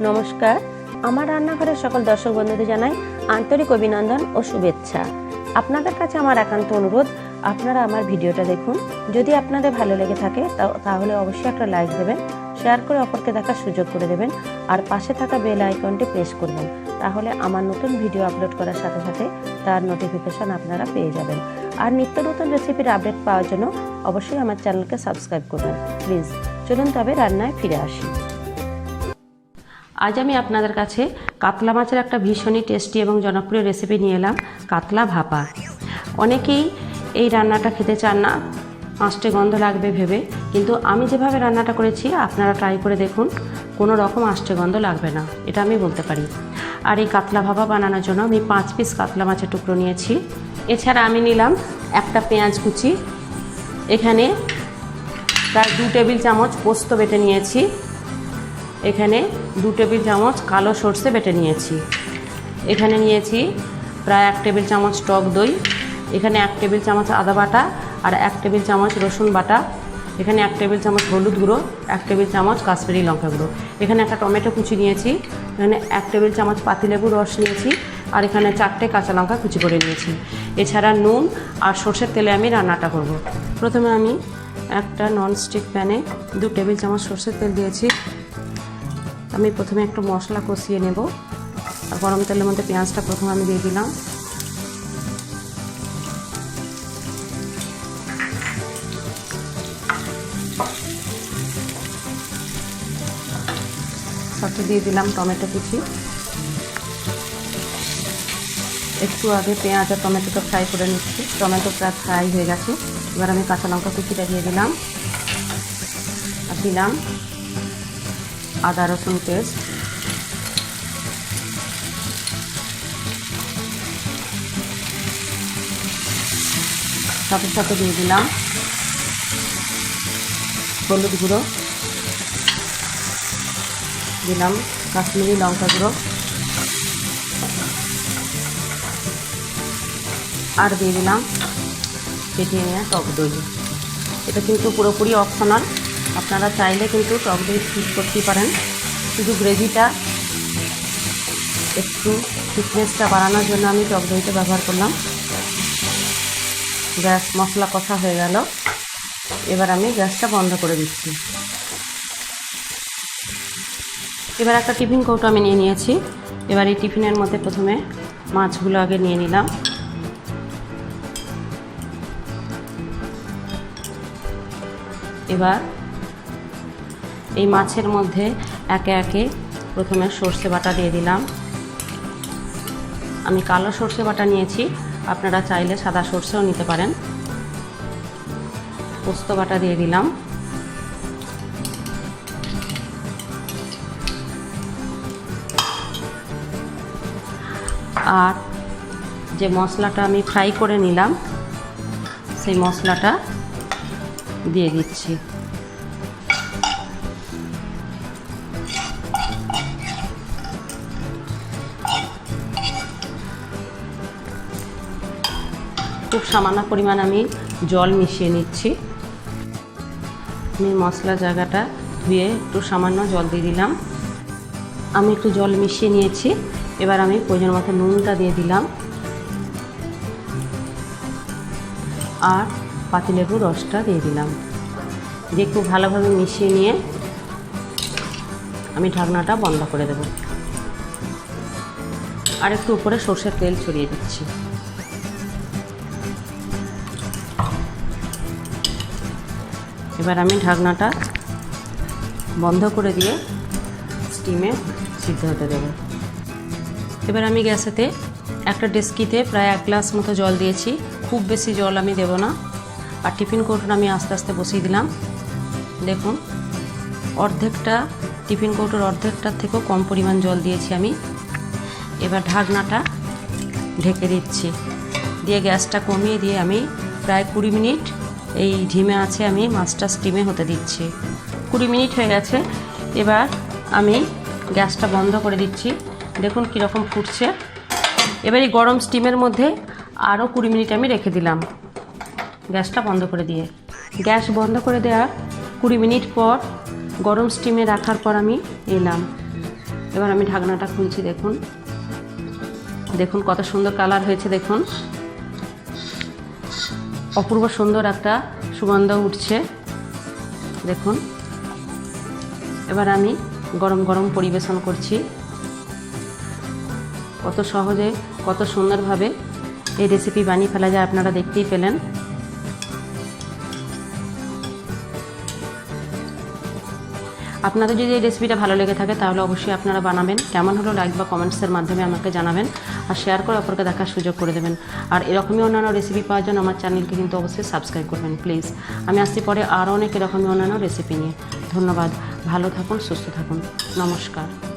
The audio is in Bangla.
নমস্কার, আমার রান্নাঘরের সকল দর্শক বন্ধুদের জানাই আন্তরিক অভিনন্দন ও শুভেচ্ছা। আপনাদের কাছে আমার একান্ত অনুরোধ, আপনারা আমার ভিডিওটা দেখুন। যদি আপনাদের ভালো লেগে থাকে তাহলে অবশ্যই একটা লাইক দেবেন, শেয়ার করে অপরকে দেখার সুযোগ করে দেবেন, আর পাশে থাকা বেল আইকনটি প্রেস করবেন। তাহলে আমার নতুন ভিডিও আপলোড করার সাথে সাথে তার নোটিফিকেশন আপনারা পেয়ে যাবেন। আর নিত্য নতুন রেসিপির আপডেট পাওয়ার জন্য অবশ্যই আমার চ্যানেলকে সাবস্ক্রাইব করবেন প্লিজ। চলুন তবে রান্নায় ফিরে আসি। আজ আমি আপনাদের কাছে কাতলা মাছের একটা ভীষণই টেস্টি এবং জনপ্রিয় রেসিপি নিয়ে এলাম, কাতলা ভাপা। অনেকেই এই রান্নাটা খেতে চান না, মাছটে গন্ধ লাগবে ভেবে, কিন্তু আমি যেভাবে রান্নাটা করেছি আপনারা ট্রাই করে দেখুন, কোনো রকম আষ্টে গন্ধ লাগবে না, এটা আমি বলতে পারি। আর এই কাতলা ভাপা বানানোর জন্য আমি 5 পিস কাতলা মাছের টুকরো নিয়েছি। এছাড়া আমি নিলাম একটা পেঁয়াজ কুচি, এখানে প্রায় 2 টেবিল চামচ পোস্ত বেটে নিয়েছি, এখানে 2 টেবিল চামচ কালো সর্ষে বেটে নিয়েছি, এখানে নিয়েছি প্রায় 1 টেবিল চামচ টক দই, এখানে 1 টেবিল চামচ আদা বাটা আর 1 টেবিল চামচ রসুন বাটা, এখানে 1 টেবিল চামচ হলুদ গুঁড়ো, 1 টেবিল চামচ কাশ্মীরি লঙ্কা গুঁড়ো, এখানে একটা টমেটো কুচি নিয়েছি, এখানে 1 টেবিল চামচ পাতিলেবুর রস নিয়েছি, আর এখানে 4টে কাঁচা লঙ্কা কুচি করে নিয়েছি। এছাড়া নুন আর সর্ষের তেলে আমি রান্নাটা করব। প্রথমে আমি একটা ননস্টিক প্যানে 2 টেবিল চামচ সর্ষের তেল দিয়েছি। আমি প্রথমে একটু মশলা কষিয়ে নেব। আর গরম তেলের মধ্যে পেঁয়াজটা প্রথমে আমি দিয়ে দিলাম, সাথে দিয়ে দিলাম টমেটো কুচি। একটু আগে পেঁয়াজ আর টমেটোটা ফ্রাই করে নিচ্ছি, টমেটো প্রায় ফ্রাই হয়ে গেছে। এবার আমি কাঁচা লঙ্কা কুচিটা দিয়ে দিলাম, আর দিলাম আদা রসুন পেস্ট, সাথে সাথে দিয়ে দিলাম হলুদ গুঁড়ো, দিলাম কাশ্মীরি লঙ্কা গুঁড়ো, আর দিয়ে দিলাম ফেটিয়ে নেওয়া টক দই। এটা কিন্তু পুরোপুরি অপশনাল, আপনারা চাইলে কিন্তু টক দই স্কিপ করতেই পারেন। শুধু গ্রেভিটা একটু থিকনেসটা বাড়ানোর জন্য আমি টক দইটা ব্যবহার করলাম। গ্যাস মশলা কষা হয়ে গেল, এবার আমি গ্যাসটা বন্ধ করে দিচ্ছি। এবার একটা টিফিন কৌটো আমি নিয়ে নিয়েছি। এবার এই টিফিনের মধ্যে প্রথমে মাছগুলো আগে নিয়ে নিলাম। এবার এই মাছের মধ্যে একে একে প্রথমে সর্ষে বাটা দিয়ে দিলাম। আমি কালো সর্ষে বাটা নিয়েছি, আপনারা চাইলে সাদা সর্ষেও নিতে পারেন। পোস্ত বাটা দিয়ে দিলাম, আর যে মশলাটা আমি ফ্রাই করে নিলাম সেই মশলাটা দিয়ে দিচ্ছি। খুব সামান্য পরিমাণ আমি জল মিশিয়ে নিচ্ছি। আমি মশলার জায়গাটা ধুয়ে একটু সামান্য জল দিয়ে দিলাম। আমি একটু জল মিশিয়ে নিয়েছি। এবার আমি প্রয়োজন মতো নুনটা দিয়ে দিলাম, আর পাতিলেবুর রসটা দিয়ে দিলাম, দিয়ে খুব ভালোভাবে মিশিয়ে নিয়ে আমি ঢাকনাটা বন্ধ করে দেব। আর একটু উপরে সর্ষের তেল ছড়িয়ে দিচ্ছি। এবার আমি ঢাকনাটা বন্ধ করে দিয়ে স্টিমে সিদ্ধ হতে দেব। এবার আমি গ্যাসেতে একটা ডেস্কিতে প্রায় 1 গ্লাস মতো জল দিয়েছি, খুব বেশি জল আমি দেব না। আর টিফিন কৌটোটা আমি আস্তে আস্তে বসিয়ে দিলাম। দেখুন, টিফিন কৌটোর অর্ধেকটার থেকেও কম পরিমাণ জল দিয়েছি আমি। এবার ঢাকনাটা ঢেকে দিচ্ছি, দিয়ে গ্যাসটা কমিয়ে দিয়ে আমি প্রায় 20 মিনিট এই ঢিমে আছে আমি মাছটা স্টিমে হতে দিচ্ছি। 20 মিনিট হয়ে গেছে। এবার আমি গ্যাসটা বন্ধ করে দিচ্ছি। দেখুন কীরকম ফুটছে। এবার এই গরম স্টিমের মধ্যে আরও 20 মিনিট আমি রেখে দিলাম গ্যাসটা বন্ধ করে দিয়ে। গ্যাস বন্ধ করে দেওয়ার 20 মিনিট পর গরম স্টিমে রাখার পর আমি এলাম। এবার আমি ঢাকনাটা খুলছি। দেখুন দেখুন কত সুন্দর কালার হয়েছে। দেখুন অপূর্ব সুন্দর একটা সুগন্ধ উঠছে। দেখুন এবার আমি গরম গরম পরিবেশন করছি। কত সহজে কত সুন্দরভাবে এই রেসিপি বানিয়ে ফেলা যায় আপনারা দেখতেই পেলেন। আপনাদের যদি এই রেসিপিটা ভালো লেগে থাকে তাহলে অবশ্যই আপনারা বানাবেন। কেমন হলো লাইক বা কমেন্টসের মাধ্যমে আমাকে জানাবেন, আর শেয়ার করে অপরকে দেখার সুযোগ করে দেবেন। আর এরকমই অন্যান্য রেসিপি পাওয়ার জন্য আমার চ্যানেলকে কিন্তু অবশ্যই সাবস্ক্রাইব করবেন প্লিজ। আমি আসছি পরে আরও অনেক এরকমই অন্যান্য রেসিপি নিয়ে। ধন্যবাদ, ভালো থাকুন, সুস্থ থাকুন, নমস্কার।